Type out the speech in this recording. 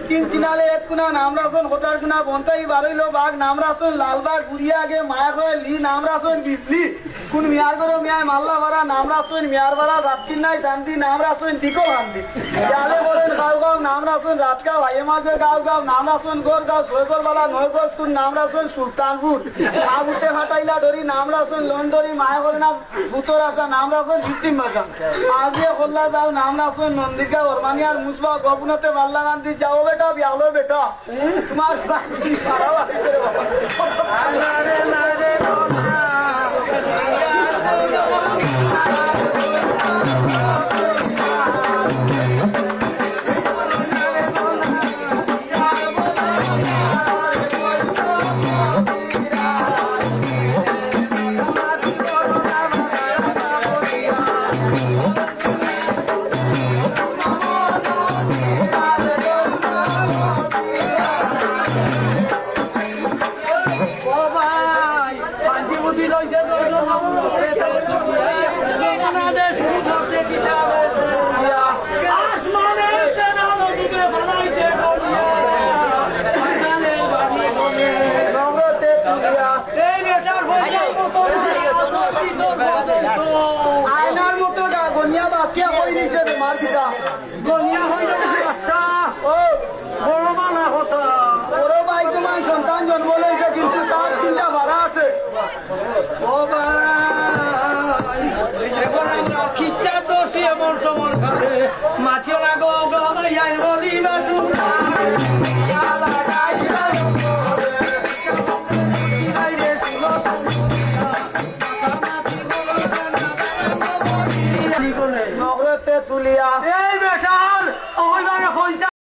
তিন চিনালে এক কুনা নাম রাখুন হোটার কুনা বন্তাই বারইলো বাঘ নাম রাখুন লালবাগ বুড়িয়া আগে মায়া করে লি নাম রাখুন বিজলি কোন মিয়ার করো মিয়ায় মাল্লা ভাড়া নাম রাখুন মিয়ার ভাড়া রাত্রির নাই শান্তি নাম রাখুন দিকো শান্তি জালে বলেন গাঁও গাঁও নাম রাখুন রাতগাঁও হাইয়ে মাঝে গাঁও গাঁও নাম রাখুন গোর গাঁও সৈকরবালা নয়গর সুন নাম রাখুন সুলতানপুর আবুতে হাটাইলা ডরি নাম রাখুন লন্ডরি মায়া করে না ভূতর আসা নাম রাখুন কৃত্রিম ভাষা আজকে কল্লা যাও নাম রাখুন নন্দিকা ওরমানিয়ার মুসবা গোপনতে বাল্লা গান্ধী যাও বেটা বিয়ালো বেটা তোমার আয়নার মতো গনিয়া বাসিয়া হয়ে নিছে তোমার পিতা গনিয়া হয়ে ও বড় মানা কথা বড় ভাই তোমার সন্তান জন্ম লইছে কিন্তু তার চিন্তা ভাড়া আছে ও ভাই এখন আমরা খিচ্ছা দোষী এমন সমর খাবে মাছে লাগো